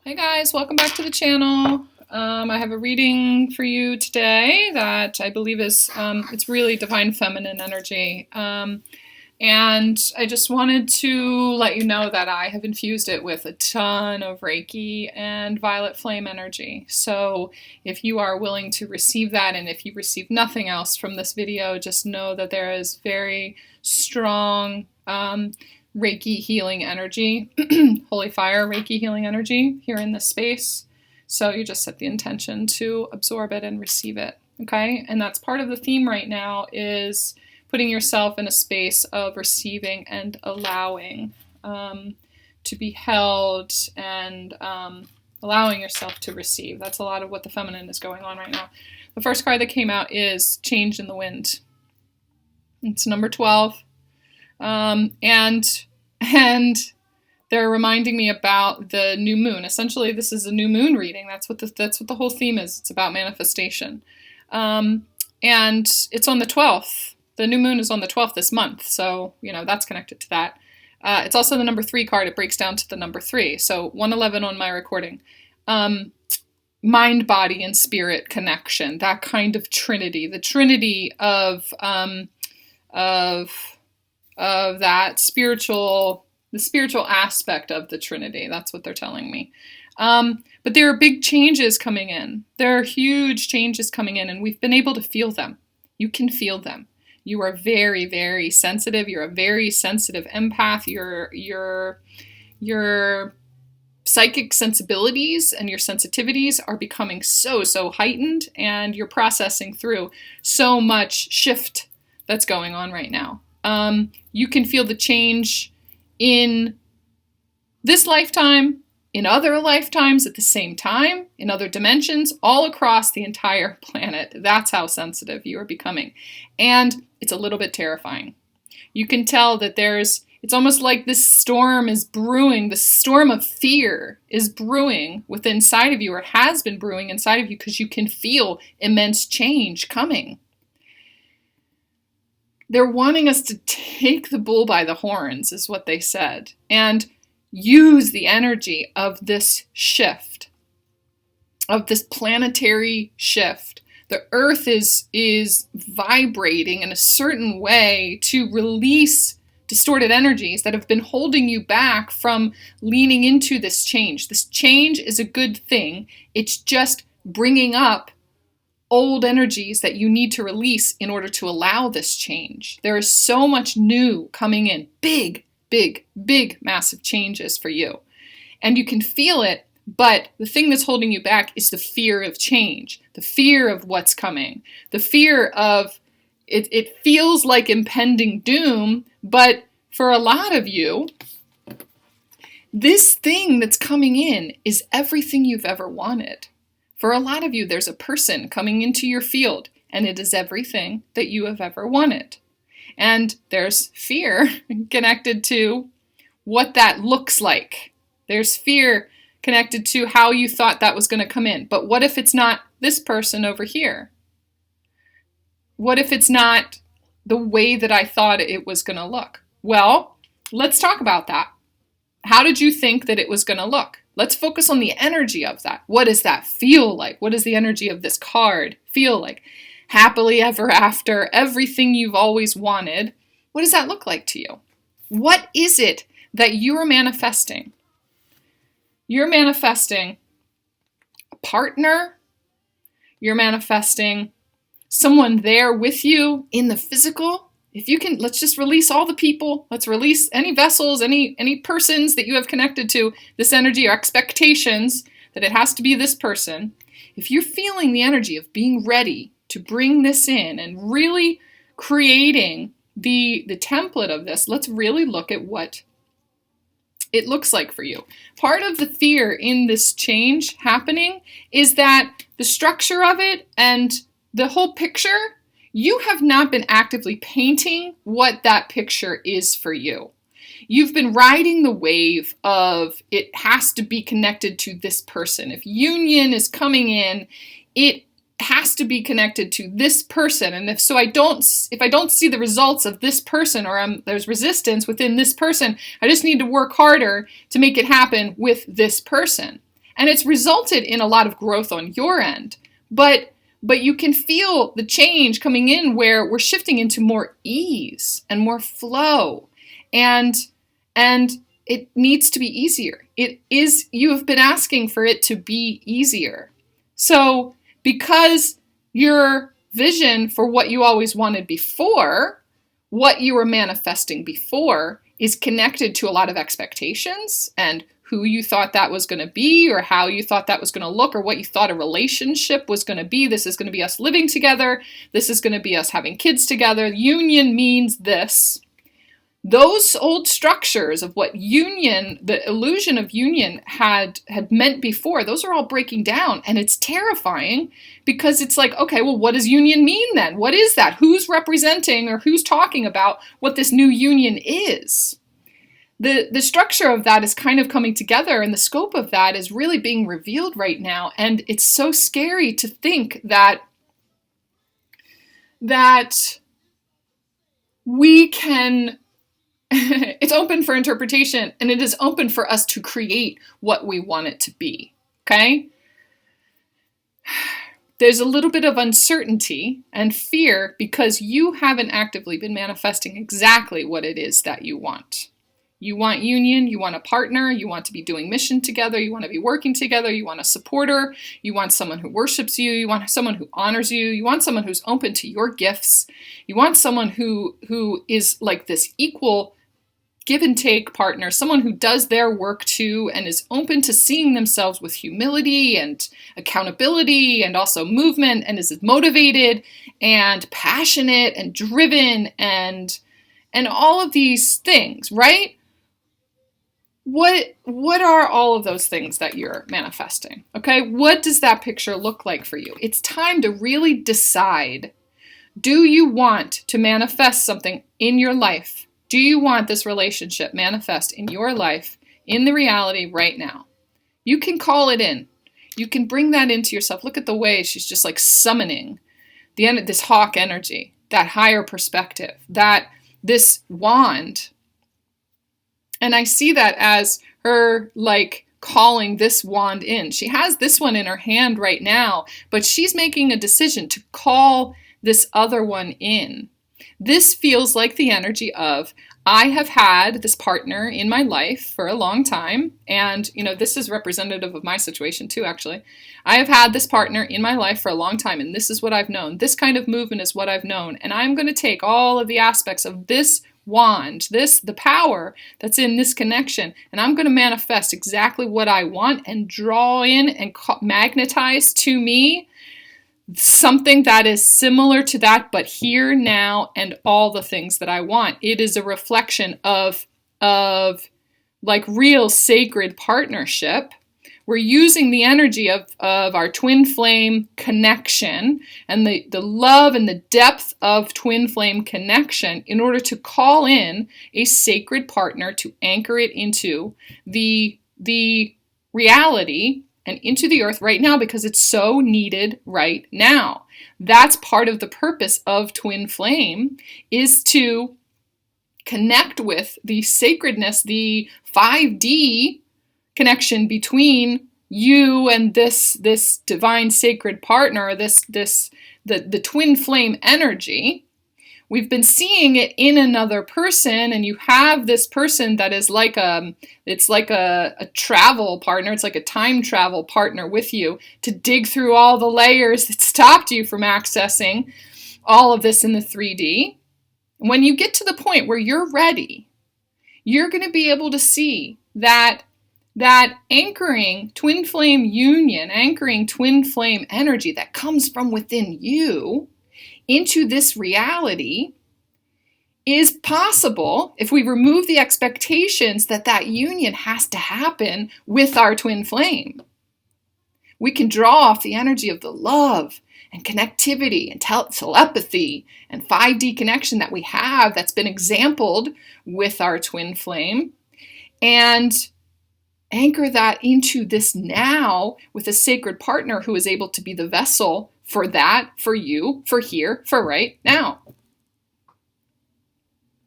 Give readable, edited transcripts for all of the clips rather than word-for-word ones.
Hey guys, welcome back to the channel. I have a reading for you today that I believe is, it's really divine feminine energy. And I just wanted to let you know that I have infused it with a ton of Reiki and violet flame energy. So if you are willing to receive that, and if you receive nothing else from this video, just know that there is very strong Reiki healing energy, holy fire Reiki healing energy here in this space. So you just set the intention to absorb it and receive it, okay? And that's part of the theme right now, is putting yourself in a space of receiving and allowing to be held, and allowing yourself to receive. That's a lot of what the feminine is going on right now. The first card that came out is Change in the Wind. It's number 12. And they're reminding me about the new moon. Essentially, this is a new moon reading. That's what the whole theme is. It's about manifestation. And it's on the 12th. The new moon is on the 12th this month. So, you know, that's connected to that. It's also the number 3 card. It breaks down to the number 3. So 111 on my recording. Mind, body, and spirit connection. That kind of trinity. The trinity of that spiritual, the spiritual aspect of the Trinity. That's what they're telling me. But there are big changes coming in. There are huge changes coming in, and we've been able to feel them. You can feel them. You are very, very sensitive. You're a very sensitive empath. Your psychic sensibilities and your sensitivities are becoming so heightened, and you're processing through so much shift that's going on right now. You can feel the change in this lifetime, in other lifetimes at the same time, in other dimensions, all across the entire planet. That's how sensitive you are becoming. And it's a little bit terrifying. You can tell that it's almost like this storm is brewing, the storm of fear is brewing within inside of you, or has been brewing inside of you, because you can feel immense change coming. They're wanting us to take the bull by the horns, is what they said, and use the energy of this shift, of this planetary shift. The earth is vibrating in a certain way to release distorted energies that have been holding you back from leaning into this change. This change is a good thing. It's just bringing up old energies that you need to release in order to allow this change. There is so much new coming in. Big, massive changes for you. And you can feel it, but the thing that's holding you back is the fear of change, the fear of what's coming, the fear of it. It feels like impending doom, but for a lot of you, this thing that's coming in is everything you've ever wanted. For a lot of you, there's a person coming into your field, and it is everything that you have ever wanted. And there's fear connected to what that looks like. There's fear connected to how you thought that was going to come in. But what if it's not this person over here? What if it's not the way that I thought it was going to look? Well, let's talk about that. How did you think that it was going to look? Let's focus on the energy of that. What does that feel like? What does the energy of this card feel like? Happily ever after, everything you've always wanted. What does that look like to you? What is it that you are manifesting? You're manifesting a partner. You're manifesting someone there with you in the physical. If you can, let's just release all the people. Let's release any vessels, any persons that you have connected to this energy, or expectations that it has to be this person. If you're feeling the energy of being ready to bring this in and really creating the template of this, let's really look at what it looks like for you. Part of the fear in this change happening is that the structure of it and the whole picture, you have not been actively painting what that picture is for you. You've been riding the wave of it has to be connected to this person. If union is coming in, it has to be connected to this person. And if I don't see the results of this person, or there's resistance within this person, I just need to work harder to make it happen with this person. And it's resulted in a lot of growth on your end. But you can feel the change coming in where we're shifting into more ease and more flow. And it needs to be easier. You have been asking for it to be easier. So because your vision for what you always wanted before, what you were manifesting before, is connected to a lot of expectations and who you thought that was going to be, or how you thought that was going to look, or what you thought a relationship was going to be. This is going to be us living together. This is going to be us having kids together. Union means this. Those old structures of what union, the illusion of union had meant before, those are all breaking down. And it's terrifying because it's like, okay, well, what does union mean then? What is that? Who's representing or who's talking about what this new union is? The structure of that is kind of coming together, and the scope of that is really being revealed right now. And it's so scary to think that we can... It's open for interpretation, and it is open for us to create what we want it to be, okay? There's a little bit of uncertainty and fear because you haven't actively been manifesting exactly what it is that you want. You want union, you want a partner, you want to be doing mission together, you want to be working together, you want a supporter, you want someone who worships you, you want someone who honors you, you want someone who's open to your gifts, you want someone who is like this equal give and take partner, someone who does their work too and is open to seeing themselves with humility and accountability and also movement, and is motivated and passionate and driven and all of these things, right? What are all of those things that you're manifesting? Okay, what does that picture look like for you? It's time to really decide, do you want to manifest something in your life? Do you want this relationship manifest in your life, in the reality right now? You can call it in. You can bring that into yourself. Look at the way she's just like summoning the end of this hawk energy, that higher perspective, that this wand. And I see that as her like calling this wand in. She has this one in her hand right now, but she's making a decision to call this other one in. This feels like the energy of, I have had this partner in my life for a long time. And, this is representative of my situation too, actually. I have had this partner in my life for a long time, and this is what I've known. This kind of movement is what I've known. And I'm going to take all of the aspects of this wand, the power that's in this connection, and I'm going to manifest exactly what I want and draw in and magnetize to me something that is similar to that, but here, now, and all the things that I want. It is a reflection of like real sacred partnership. We're using the energy of our twin flame connection and the love and the depth of twin flame connection in order to call in a sacred partner to anchor it into the reality and into the earth right now, because it's so needed right now. That's part of the purpose of twin flame, is to connect with the sacredness, the 5D connection between you and this divine sacred partner, the twin flame energy. We've been seeing it in another person, and you have this person that is like a travel partner. It's like a time travel partner with you to dig through all the layers that stopped you from accessing all of this in the 3D. When you get to the point where you're ready, you're going to be able to see that anchoring twin flame union, anchoring twin flame energy that comes from within you into this reality is possible if we remove the expectations that union has to happen with our twin flame. We can draw off the energy of the love and connectivity and telepathy and 5D connection that we have that's been exampled with our twin flame, and anchor that into this now with a sacred partner who is able to be the vessel for that, for you, for here, for right now.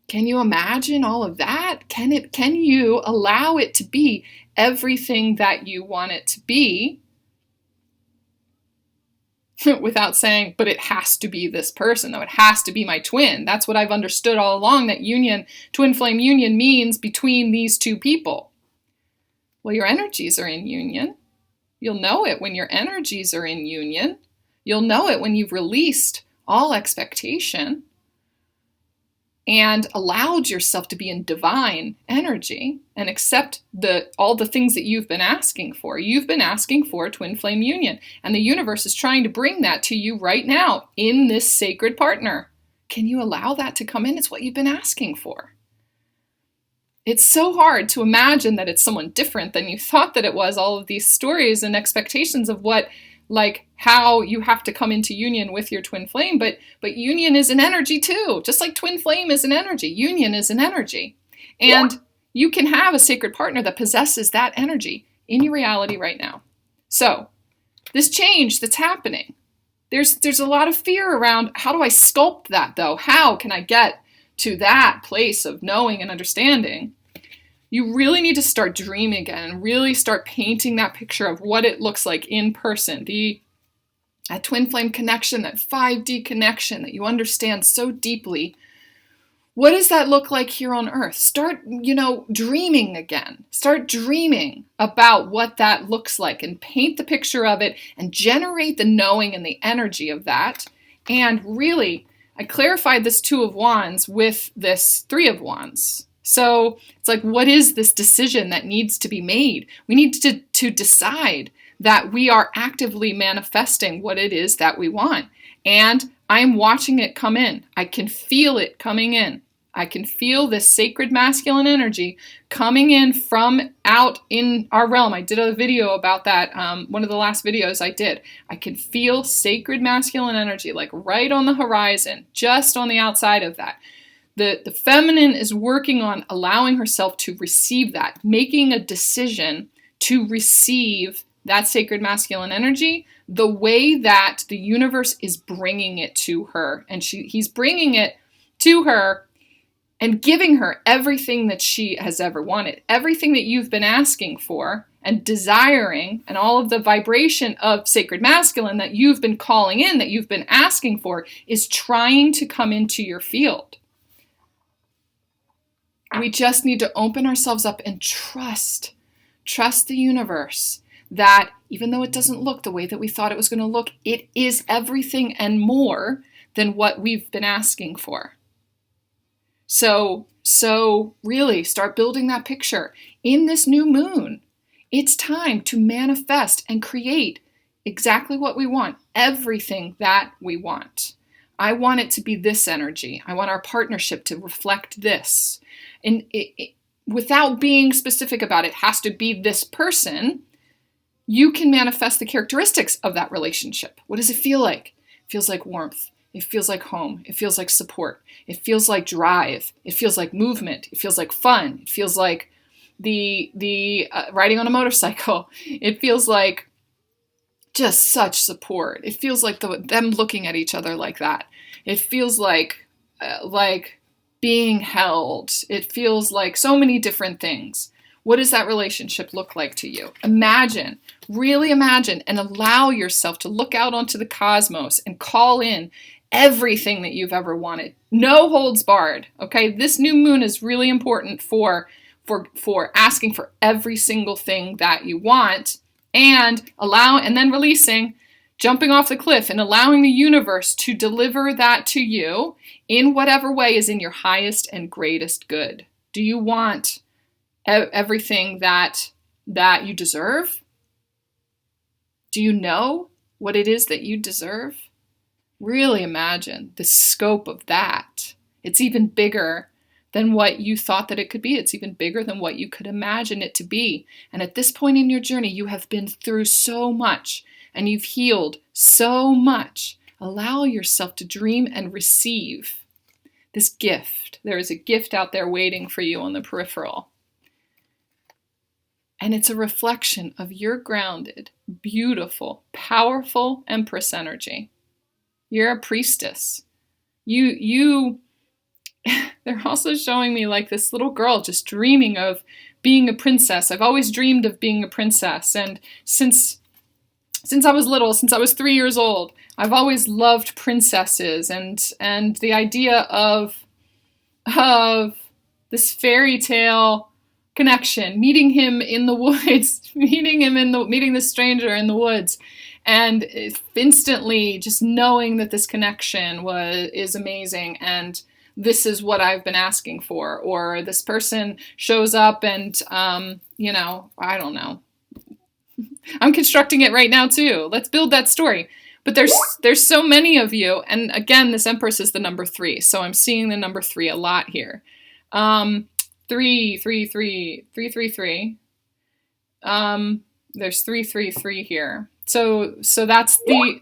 Can you imagine all of that? Can you allow it to be everything that you want it to be without saying, but it has to be this person, though it has to be my twin. That's what I've understood all along, that union, twin flame union, means between these two people. Well, your energies are in union. You'll know it when your energies are in union. You'll know it when you've released all expectation and allowed yourself to be in divine energy and accept all the things that you've been asking for. You've been asking for a twin flame union, and the universe is trying to bring that to you right now in this sacred partner. Can you allow that to come in? It's what you've been asking for. It's so hard to imagine that it's someone different than you thought that it was, all of these stories and expectations of what, like how you have to come into union with your twin flame, but union is an energy too. Just like twin flame is an energy, union is an energy. And you can have a sacred partner that possesses that energy in your reality right now. So this change that's happening, there's a lot of fear around, how do I sculpt that though? How can I get to that place of knowing and understanding? You really need to start dreaming again and really start painting that picture of what it looks like in person. That twin flame connection, that 5D connection that you understand so deeply. What does that look like here on earth? Start, dreaming again. Start dreaming about what that looks like and paint the picture of it and generate the knowing and the energy of that. And really, I clarified this 2 of Wands with this 3 of Wands. So it's like, what is this decision that needs to be made? We need to decide that we are actively manifesting what it is that we want. And I'm watching it come in. I can feel it coming in. I can feel this sacred masculine energy coming in from out in our realm. I did a video about that, one of the last videos I did. I can feel sacred masculine energy like right on the horizon, just on the outside of that. The feminine is working on allowing herself to receive that, making a decision to receive that sacred masculine energy the way that the universe is bringing it to her. And he's bringing it to her and giving her everything that she has ever wanted, everything that you've been asking for and desiring, and all of the vibration of sacred masculine that you've been calling in, that you've been asking for, is trying to come into your field. We just need to open ourselves up and trust the universe that even though it doesn't look the way that we thought it was going to look, it is everything and more than what we've been asking for. So really start building that picture. In this new moon, it's time to manifest and create exactly what we want, everything that we want. I want it to be this energy. I want our partnership to reflect this. And without being specific about it, has to be this person, you can manifest the characteristics of that relationship. What does it feel like? It feels like warmth. It feels like home. It feels like support. It feels like drive. It feels like movement. It feels like fun. It feels like the riding on a motorcycle. It feels like just such support. It feels like them looking at each other like that. It feels like being held. It feels like so many different things. What does that relationship look like to you? Imagine, really imagine, and allow yourself to look out onto the cosmos and call in everything that you've ever wanted. No holds barred, okay? This new moon is really important for asking for every single thing that you want and then releasing, jumping off the cliff and allowing the universe to deliver that to you in whatever way is in your highest and greatest good. Do you want everything that you deserve? Do you know what it is that you deserve? Really imagine the scope of that. It's even bigger than what you thought that it could be. It's even bigger than what you could imagine it to be. And at this point in your journey, you have been through so much and you've healed so much. Allow yourself to dream and receive this gift. There is a gift out there waiting for you on the peripheral. And it's a reflection of your grounded, beautiful, powerful Empress energy. You're a priestess. You they're also showing me like this little girl just dreaming of being a princess. I've always dreamed of being a princess. And since I was little, since I was 3 years old, I've always loved princesses and the idea of this fairy tale connection, meeting him in the woods, meeting this stranger in the woods, and instantly just knowing that this connection is amazing, and this is what I've been asking for. Or this person shows up and I don't know. I'm constructing it right now too. Let's build that story. But there's so many of you, and again, this Empress is the number 3, so I'm seeing the number 3 a lot here. 3, 3, 3, 3, 3, 3. There's 3, 3, 3 here. So that's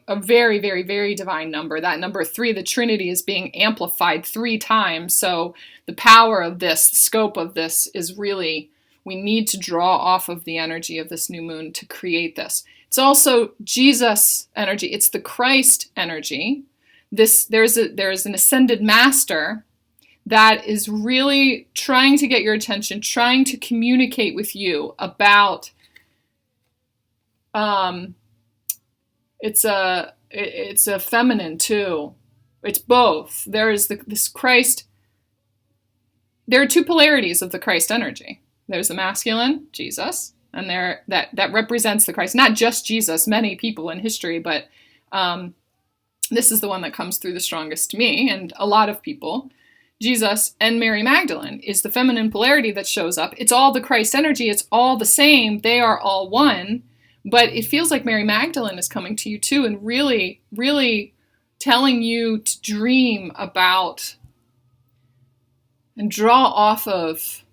a very, very, very divine number. That number 3, the Trinity, is being amplified 3 times. So the power of this, the scope of this is really, we need to draw off of the energy of this new moon to create this. It's also Jesus energy. It's the Christ energy. There's an ascended master that is really trying to get your attention, trying to communicate with you about, it's a feminine too. It's both. There is this Christ. There are 2 polarities of the Christ energy. There's the masculine, Jesus, and that represents the Christ. Not just Jesus, many people in history, but this is the one that comes through the strongest to me and a lot of people. Jesus and Mary Magdalene is the feminine polarity that shows up. It's all the Christ energy. It's all the same. They are all one. But it feels like Mary Magdalene is coming to you too and really, really telling you to dream about and draw off of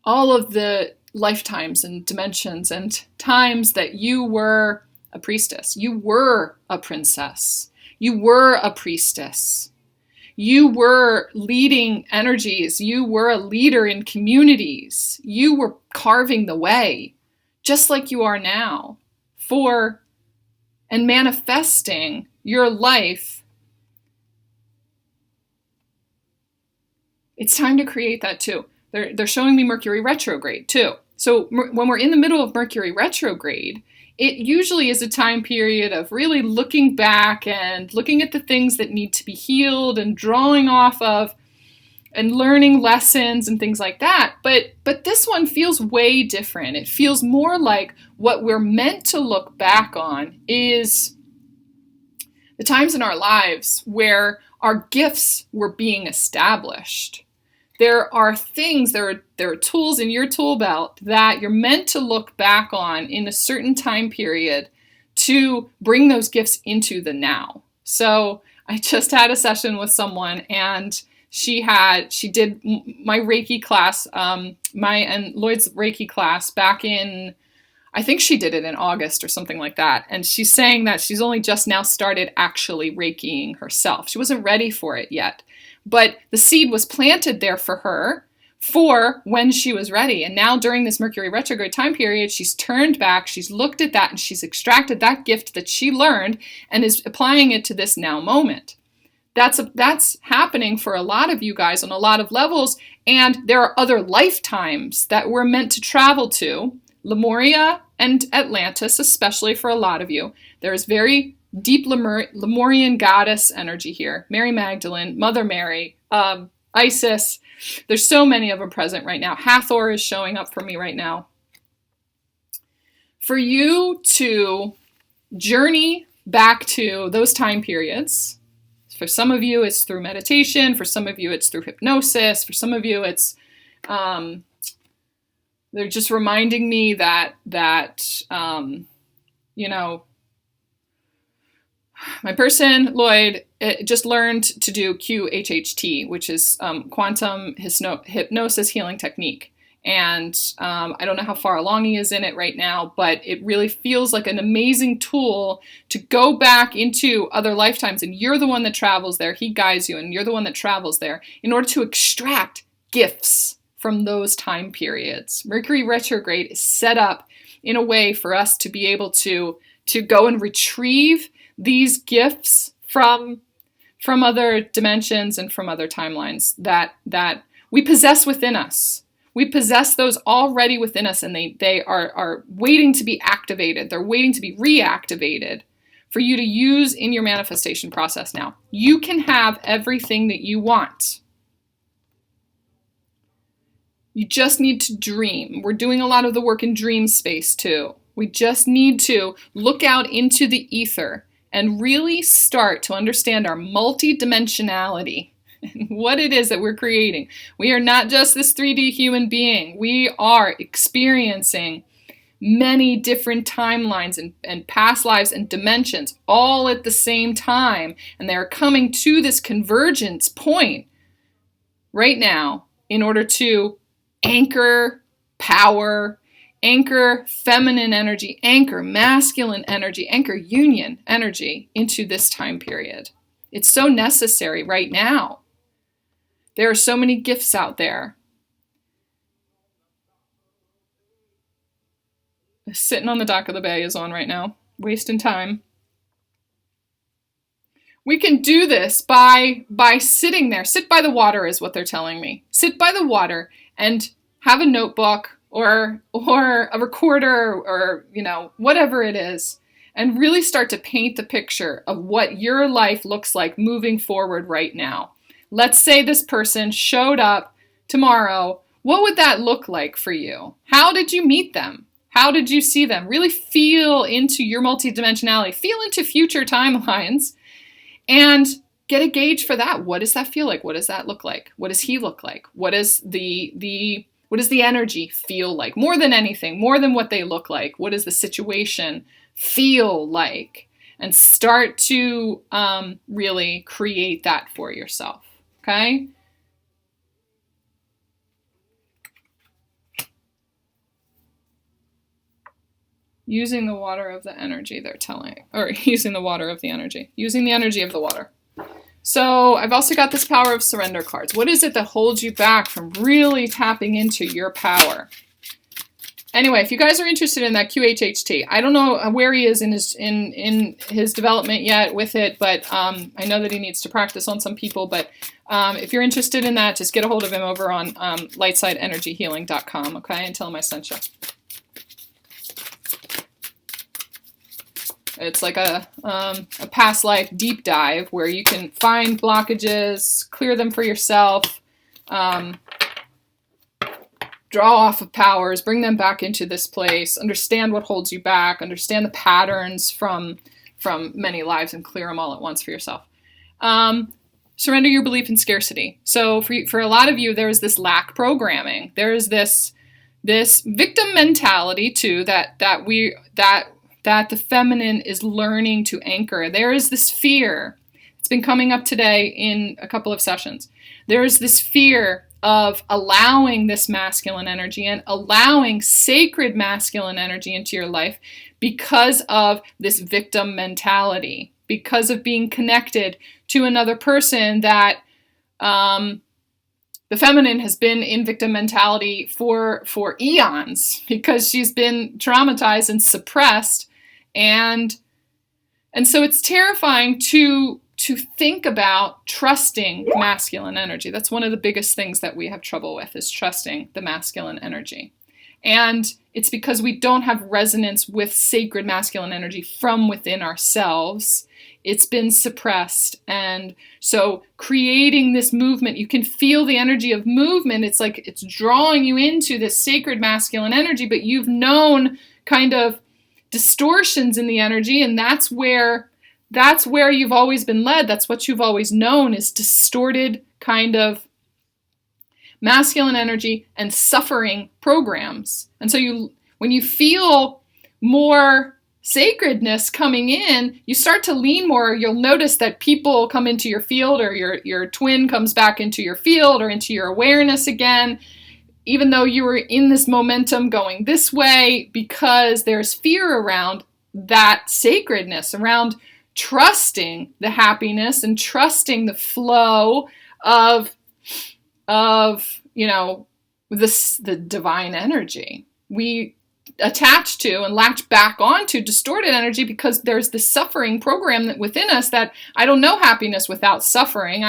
all of the lifetimes and dimensions and times that you were a priestess. You were a princess. You were a priestess. You were leading energies. You were a leader in communities. You were carving the way, just like you are now, for and manifesting your life. It's time to create that too. They're showing me Mercury retrograde too. So when we're in the middle of Mercury retrograde, it usually is a time period of really looking back and looking at the things that need to be healed and drawing off of and learning lessons and things like that. But this one feels way different. It feels more like what we're meant to look back on is the times in our lives where our gifts were being established. There are things, there are tools in your tool belt that you're meant to look back on in a certain time period to bring those gifts into the now. So I just had a session with someone, and she did my Reiki class, my and Lloyd's Reiki class back in, I think she did it in August or something like that. And she's saying that she's only just now started actually Reikiing herself. She wasn't ready for it yet. But the seed was planted there for her for when she was ready. And now during this Mercury retrograde time period, she's turned back, she's looked at that, and she's extracted that gift that she learned and is applying it to this now moment. That's happening for a lot of you guys on a lot of levels. And there are other lifetimes that we're meant to travel to. Lemuria and Atlantis, especially for a lot of you. There is very deep Lemurian goddess energy here. Mary Magdalene, Mother Mary, Isis. There's so many of them present right now. Hathor is showing up for me right now. For you to journey back to those time periods, for some of you it's through meditation, for some of you it's through hypnosis, for some of you it's they're just reminding me that my person, Lloyd, just learned to do QHHT, which is quantum hypnosis healing technique. And I don't know how far along he is in it right now, but it really feels like an amazing tool to go back into other lifetimes. And you're the one that travels there. He guides you, and you're the one that travels there in order to extract gifts from those time periods. Mercury retrograde is set up in a way for us to be able to go and retrieve these gifts from from other dimensions and from other timelines that we possess within us. We possess those already within us, and they are waiting to be activated. They're waiting to be reactivated for you to use in your manifestation process now. You can have everything that you want. You just need to dream. We're doing a lot of the work in dream space too. We just need to look out into the ether and really start to understand our multidimensionality and what it is that we're creating. We are not just this 3D human being. We are experiencing many different timelines and past lives and dimensions all at the same time. And they're coming to this convergence point right now in order to anchor power, anchor feminine energy, anchor masculine energy, anchor union energy into this time period. It's so necessary right now. There are so many gifts out there. Sitting on the dock of the bay is on right now, wasting time. We can do this by sitting there. Sit by the water is what they're telling me. Sit by the water and have a notebook or a recorder or whatever it is, and really start to paint the picture of what your life looks like moving forward right now. Let's say this person showed up tomorrow. What would that look like for you? How did you meet them? How did you see them? Really feel into your multidimensionality. Feel into future timelines and get a gauge for that. What does that feel like? What does that look like? What does he look like? What does the energy feel like? More than anything, more than what they look like. What does the situation feel like? And start to really create that for yourself. Okay? Using the water of the energy, they're telling, or using the water of the energy, using the energy of the water. So I've also got this power of surrender cards. What is it that holds you back from really tapping into your power? Anyway, if you guys are interested in that QHHT, I don't know where he is in his development yet with it, but I know that he needs to practice on some people. But if you're interested in that, just get a hold of him over on lightsideenergyhealing.com, okay? And tell him I sent you. It's like a past life deep dive where you can find blockages, clear them for yourself, draw off of powers, bring them back into this place, understand what holds you back, understand the patterns from many lives, and clear them all at once for yourself. Surrender your belief in scarcity. So for a lot of you, there is this lack programming. There is this victim mentality too that the feminine is learning to anchor. There is this fear. It's been coming up today in a couple of sessions. There is this fear of allowing this masculine energy and allowing sacred masculine energy into your life because of this victim mentality, because of being connected to another person that the feminine has been in victim mentality for eons because she's been traumatized and suppressed. And so it's terrifying to think about trusting masculine energy. That's one of the biggest things that we have trouble with, is trusting the masculine energy. And it's because we don't have resonance with sacred masculine energy from within ourselves. It's been suppressed. And so creating this movement, you can feel the energy of movement. It's like it's drawing you into this sacred masculine energy, but you've known kind of distortions in the energy, and that's where you've always been led. That's what you've always known, is distorted kind of masculine energy and suffering programs. And so when you feel more sacredness coming in, you start to lean more. You'll notice that people come into your field, or your twin comes back into your field or into your awareness again, even though you were in this momentum going this way, because there's fear around that sacredness, around trusting the happiness and trusting the flow of the divine energy. attached to and latch back onto distorted energy because there's this suffering program that within us that I don't know happiness without suffering.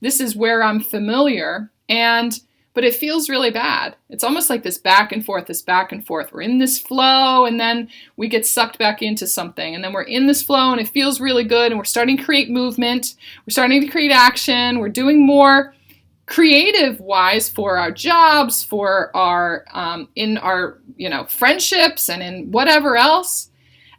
This is where I'm familiar. But it feels really bad. It's almost like this back and forth. We're in this flow and then we get sucked back into something. And then we're in this flow and it feels really good. And we're starting to create movement. We're starting to create action. We're doing more creative wise for our jobs, for our, in our, friendships and in whatever else.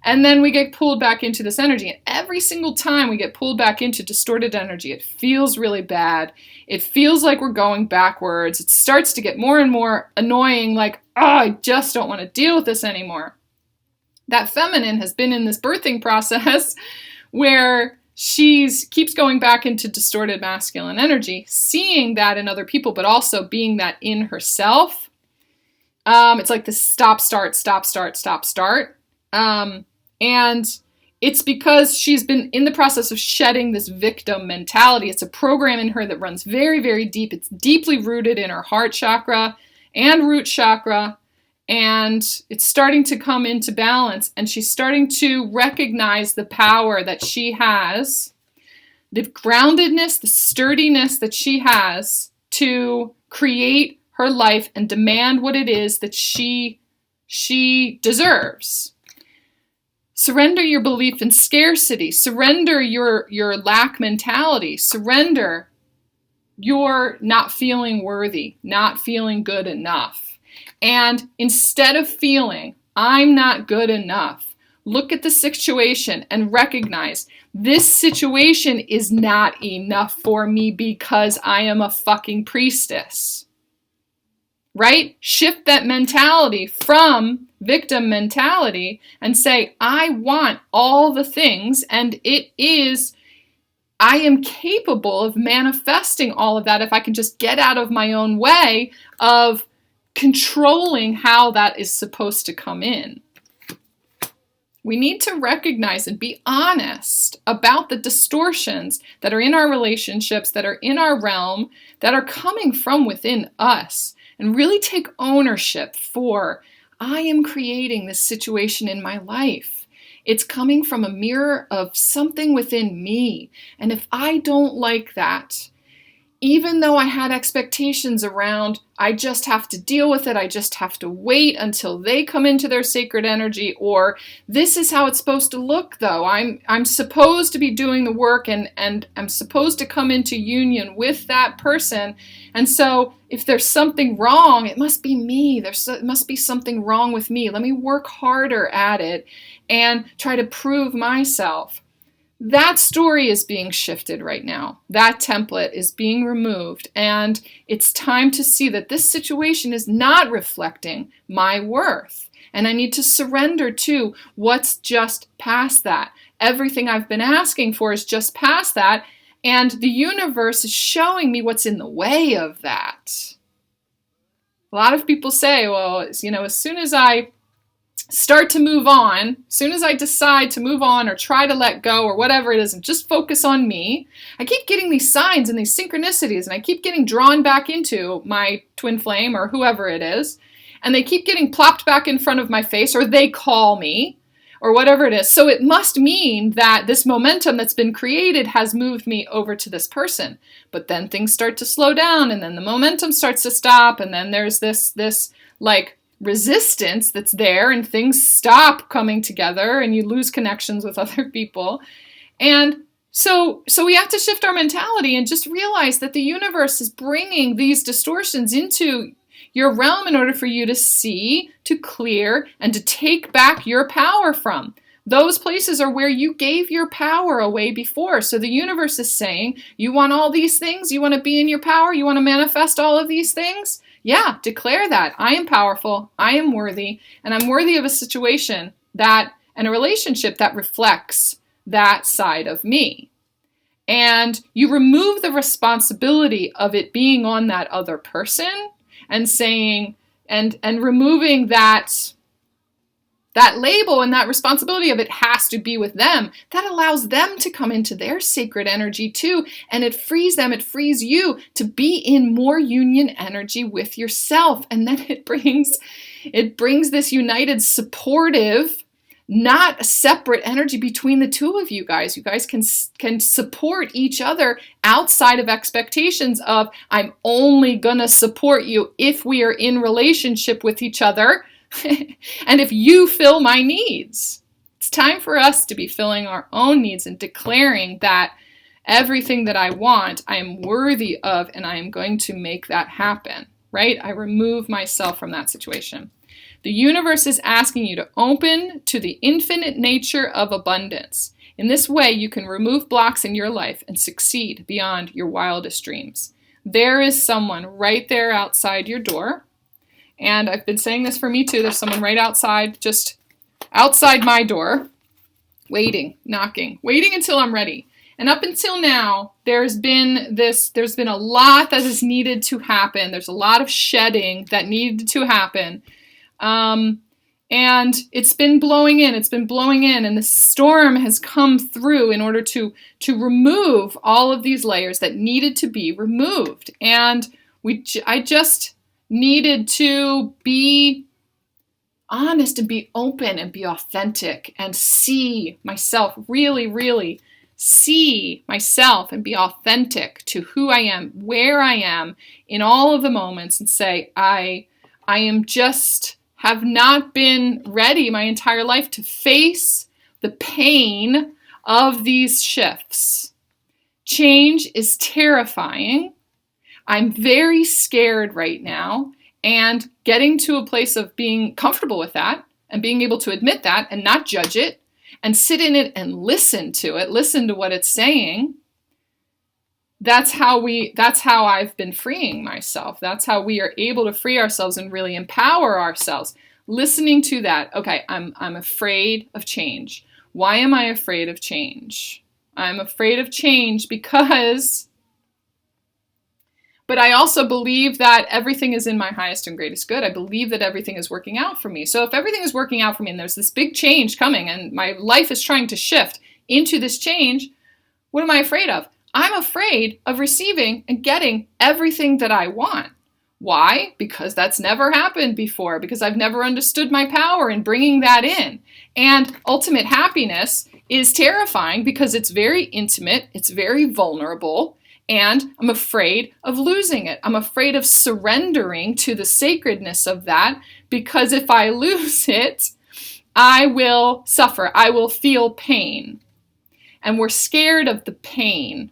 And then we get pulled back into this energy. And every single time we get pulled back into distorted energy, it feels really bad. It feels like we're going backwards. It starts to get more and more annoying, like, I just don't want to deal with this anymore. That feminine has been in this birthing process where she keeps going back into distorted masculine energy, seeing that in other people, but also being that in herself. It's like this stop, start. And it's because she's been in the process of shedding this victim mentality. It's a program in her that runs very, very deep. It's deeply rooted in her heart chakra and root chakra. And it's starting to come into balance. And she's starting to recognize the power that she has, the groundedness, the sturdiness that she has to create her life and demand what it is that she deserves. Surrender your belief in scarcity. Surrender your lack mentality. Surrender your not feeling worthy, not feeling good enough. And instead of feeling, I'm not good enough, look at the situation and recognize this situation is not enough for me because I am a fucking priestess. Right? Shift that mentality from victim mentality and say, I want all the things, and I am capable of manifesting all of that if I can just get out of my own way of controlling how that is supposed to come in. We need to recognize and be honest about the distortions that are in our relationships, that are in our realm, that are coming from within us. And really take ownership for, I am creating this situation in my life. It's coming from a mirror of something within me. And if I don't like that, even though I had expectations around, I just have to deal with it, I just have to wait until they come into their sacred energy, or this is how it's supposed to look though. I'm supposed to be doing the work and I'm supposed to come into union with that person. And so if there's something wrong, it must be me. It must be something wrong with me. Let me work harder at it and try to prove myself. That story is being shifted right now. That template is being removed. And it's time to see that this situation is not reflecting my worth. And I need to surrender to what's just past that. Everything I've been asking for is just past that. And the universe is showing me what's in the way of that. A lot of people say, well, as soon as I start to move on, as soon as I decide to move on or try to let go or whatever it is and just focus on me, I keep getting these signs and these synchronicities and I keep getting drawn back into my twin flame or whoever it is, and they keep getting plopped back in front of my face, or they call me or whatever it is. So it must mean that this momentum that's been created has moved me over to this person. But then things start to slow down and then the momentum starts to stop, and then there's this like resistance that's there, and things stop coming together and you lose connections with other people. And so we have to shift our mentality and just realize that the universe is bringing these distortions into your realm in order for you to see, to clear, and to take back your power from. Those places are where you gave your power away before. So the universe is saying, you want all these things? You want to be in your power? You want to manifest all of these things? Yeah, declare that. I am powerful, I am worthy, and I'm worthy of a situation and a relationship that reflects that side of me. And you remove the responsibility of it being on that other person and saying, and removing that label and that responsibility of it has to be with them. That allows them to come into their sacred energy too. And it frees them, it frees you to be in more union energy with yourself. And then it brings It brings this united, supportive, not a separate energy between the two of you guys. You guys can support each other outside of expectations of, I'm only gonna support you if we are in relationship with each other and if you fill my needs. It's time for us to be filling our own needs and declaring that everything that I want, I am worthy of, and I am going to make that happen, right? I remove myself from that situation. The universe is asking you to open to the infinite nature of abundance. In this way, you can remove blocks in your life and succeed beyond your wildest dreams. There is someone right there outside your door. And I've been saying this for me too. There's someone right outside, just outside my door, waiting, knocking, waiting until I'm ready. And up until now, there's been a lot that has needed to happen. There's a lot of shedding that needed to happen. And it's been blowing in, and the storm has come through in order to remove all of these layers that needed to be removed. And I just needed to be honest and be open and be authentic and see myself, really see myself and be authentic to who I am, where I am in all of the moments, and say, I am just have not been ready my entire life to face the pain of these shifts. Change is terrifying. I'm very scared right now, and getting to a place of being comfortable with that and being able to admit that and not judge it and sit in it and listen to it, listen to what it's saying. That's how I've been freeing myself. That's how we are able to free ourselves and really empower ourselves. Listening to that. Okay, I'm afraid of change. Why am I afraid of change? I'm afraid of change because, but I also believe that everything is in my highest and greatest good. I believe that everything is working out for me. So if everything is working out for me and there's this big change coming and my life is trying to shift into this change, what am I afraid of? I'm afraid of receiving and getting everything that I want. Why? Because that's never happened before, because I've never understood my power in bringing that in. And ultimate happiness is terrifying because it's very intimate, it's very vulnerable, and I'm afraid of losing it. I'm afraid of surrendering to the sacredness of that, because if I lose it, I will suffer, I will feel pain. And we're scared of the pain.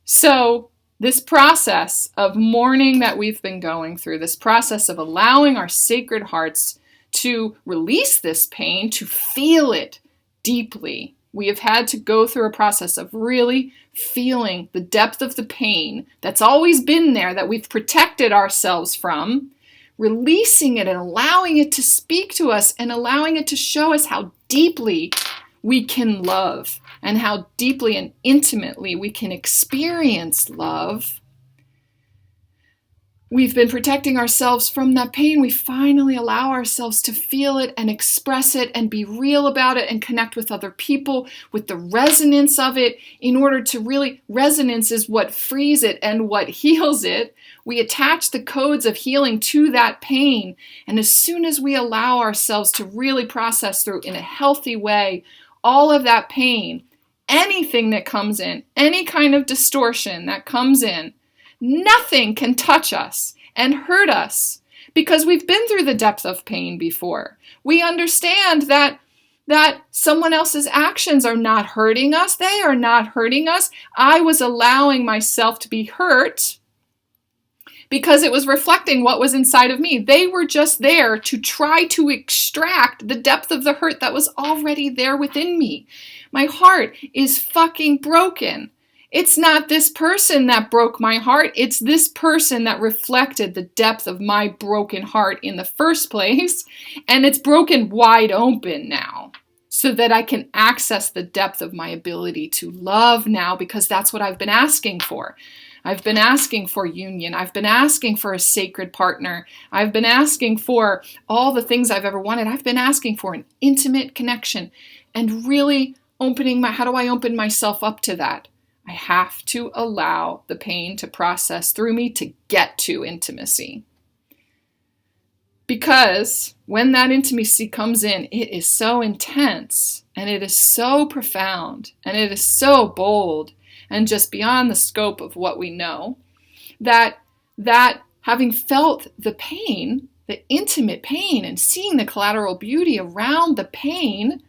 So this process of mourning that we've been going through, this process of allowing our sacred hearts to release this pain, to feel it deeply, we have had to go through a process of really feeling the depth of the pain that's always been there, that we've protected ourselves from, releasing it and allowing it to speak to us and allowing it to show us how deeply we can love and how deeply and intimately we can experience love. We've been protecting ourselves from that pain. We finally allow ourselves to feel it and express it and be real about it and connect with other people with the resonance of it, in order to really, resonance is what frees it and what heals it. We attach the codes of healing to that pain. And as soon as we allow ourselves to really process through in a healthy way all of that pain, anything that comes in, any kind of distortion that comes in, nothing can touch us and hurt us, because we've been through the depth of pain before. We understand that someone else's actions are not hurting us. They are not hurting us. I was allowing myself to be hurt because it was reflecting what was inside of me. They were just there to try to extract the depth of the hurt that was already there within me. My heart is fucking broken. It's not this person that broke my heart. It's this person that reflected the depth of my broken heart in the first place. And it's broken wide open now, so that I can access the depth of my ability to love now, because that's what I've been asking for. I've been asking for union. I've been asking for a sacred partner. I've been asking for all the things I've ever wanted. I've been asking for an intimate connection, and really how do I open myself up to that? I have to allow the pain to process through me to get to intimacy. Because when that intimacy comes in, it is so intense and it is so profound and it is so bold and just beyond the scope of what we know, that having felt the pain, the intimate pain, and seeing the collateral beauty around the pain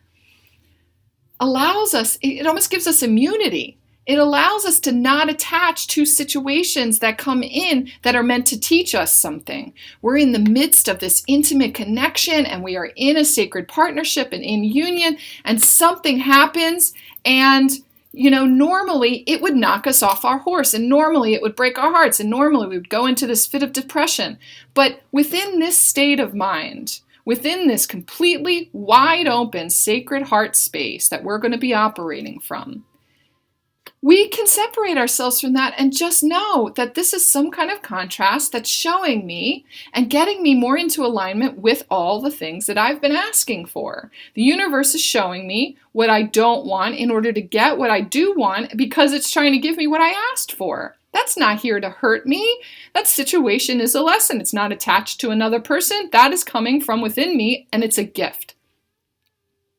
allows us, it almost gives us immunity. It allows us to not attach to situations that come in that are meant to teach us something. We're in the midst of this intimate connection and we are in a sacred partnership and in union, and something happens, and normally it would knock us off our horse, and normally it would break our hearts, and normally we would go into this fit of depression. But within this state of mind, within this completely wide open sacred heart space that we're going to be operating from, we can separate ourselves from that and just know that this is some kind of contrast that's showing me and getting me more into alignment with all the things that I've been asking for. The universe is showing me what I don't want in order to get what I do want, because it's trying to give me what I asked for. That's not here to hurt me. That situation is a lesson. It's not attached to another person. That is coming from within me, and it's a gift.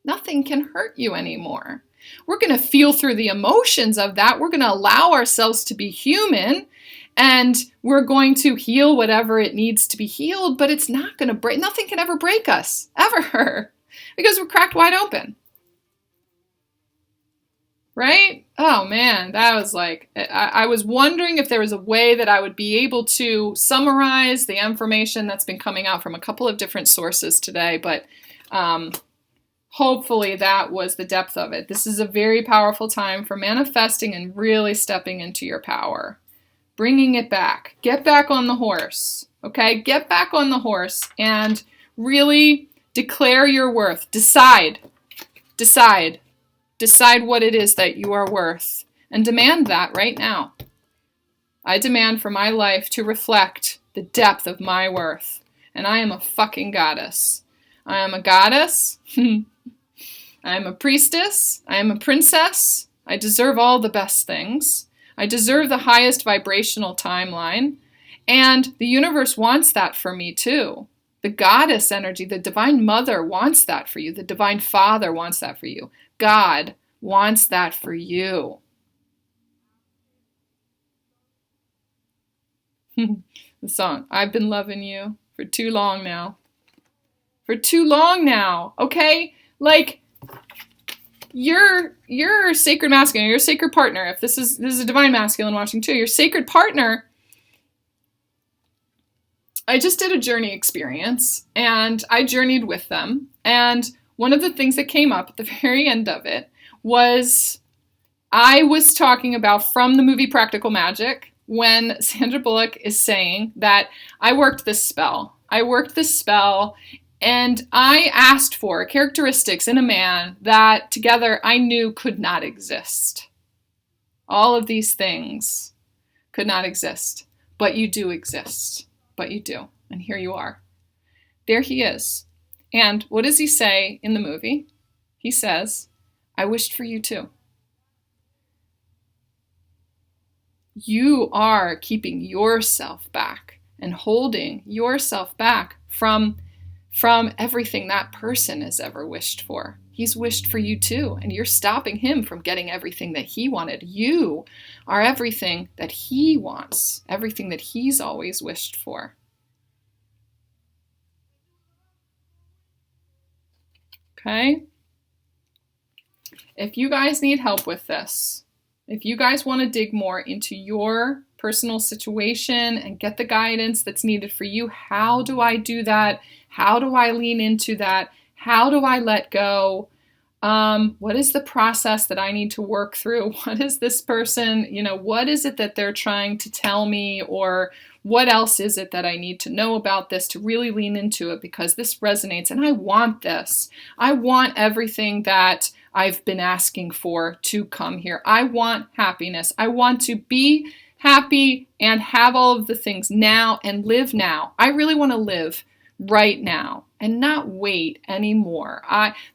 Nothing can hurt you anymore. We're going to feel through the emotions of that. We're going to allow ourselves to be human, and we're going to heal whatever it needs to be healed, but it's not going to break. Nothing can ever break us, ever, because we're cracked wide open. Right? Oh man, that was like, I was wondering if there was a way that I would be able to summarize the information that's been coming out from a couple of different sources today, but hopefully that was the depth of it. This is a very powerful time for manifesting and really stepping into your power. Bringing it back. Get back on the horse. Okay? Get back on the horse and really declare your worth. Decide. Decide what it is that you are worth. And demand that right now. I demand for my life to reflect the depth of my worth. And I am a fucking goddess. I am a goddess. I am a priestess. I am a princess. I deserve all the best things. I deserve the highest vibrational timeline. And the universe wants that for me too. The goddess energy, the divine mother wants that for you. The divine father wants that for you. God wants that for you. The song, I've been loving you for too long now. For too long now, okay? Like, your sacred masculine, your sacred partner, if this is a divine masculine watching too, your sacred partner, I just did a journey experience and I journeyed with them. And one of the things that came up at the very end of it was I was talking about from the movie Practical Magic, when Sandra Bullock is saying that I worked this spell. And I asked for characteristics in a man that together I knew could not exist. All of these things could not exist, but you do exist. But you do. And here you are. There he is. And what does he say in the movie? He says, I wished for you too. You are keeping yourself back and holding yourself back from everything that person has ever wished for. He's wished for you too, and you're stopping him from getting everything that he wanted. You are everything that he wants, everything that he's always wished for. Okay? If you guys need help with this, if you guys want to dig more into your personal situation and get the guidance that's needed for you, how do I do that? How do I lean into that? How do I let go? What is the process that I need to work through? What is this person, what is it that they're trying to tell me? Or what else is it that I need to know about this to really lean into it? Because this resonates and I want this. I want everything that I've been asking for to come here. I want happiness. I want to be happy and have all of the things now and live now. I really want to live right now and not wait anymore.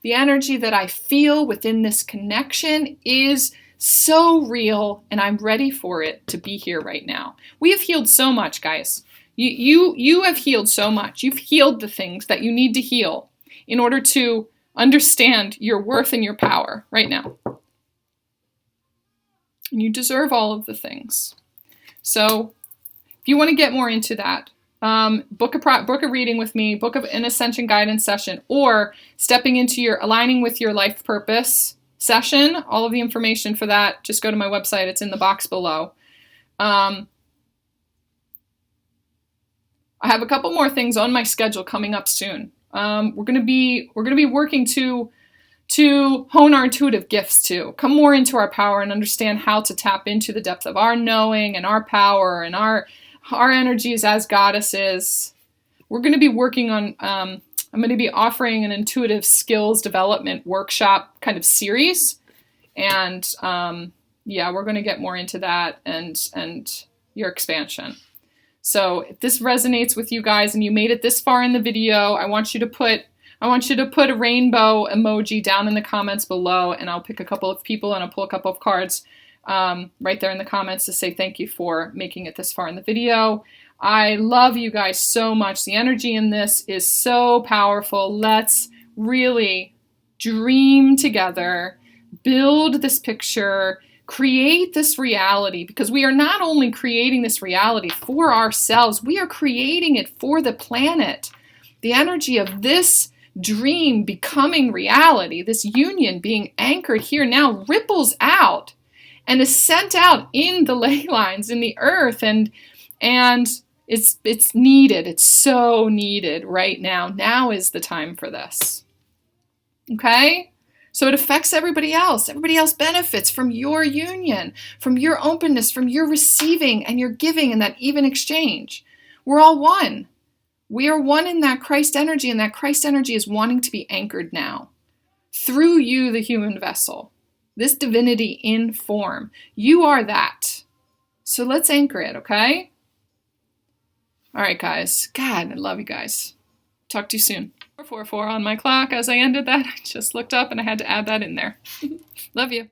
The energy that I feel within this connection is so real and I'm ready for it to be here right now. We have healed so much, guys. You have healed so much. You've healed the things that you need to heal in order to understand your worth and your power right now. And you deserve all of the things. So if you want to get more into that, book a reading with me, book an ascension guidance session, or stepping into your aligning with your life purpose session. All of the information for that, just go to my website. It's in the box below. I have a couple more things on my schedule coming up soon. We're gonna be working to hone our intuitive gifts too, come more into our power and understand how to tap into the depth of our knowing and our power and our energies as goddesses. We're going to be working on, I'm going to be offering an intuitive skills development workshop kind of series. And yeah, we're going to get more into that and your expansion. So if this resonates with you guys and you made it this far in the video, I want you to put a rainbow emoji down in the comments below, and I'll pick a couple of people and I'll pull a couple of cards right there in the comments to say thank you for making it this far in the video. I love you guys so much. The energy in this is so powerful. Let's really dream together, build this picture, create this reality, because we are not only creating this reality for ourselves, we are creating it for the planet. The energy of this dream becoming reality, this union being anchored here now, ripples out and is sent out in the ley lines in the earth, and it's needed. It's so needed right now. Now is the time for this. Okay? So it affects everybody else. Everybody else benefits from your union, from your openness, from your receiving and your giving and that even exchange. We're all one. We are one in that Christ energy, and that Christ energy is wanting to be anchored now through you, the human vessel, this divinity in form. You are that. So let's anchor it, okay? All right, guys. God, I love you guys. Talk to you soon. 444 on my clock. As I ended that, I just looked up and I had to add that in there. Love you.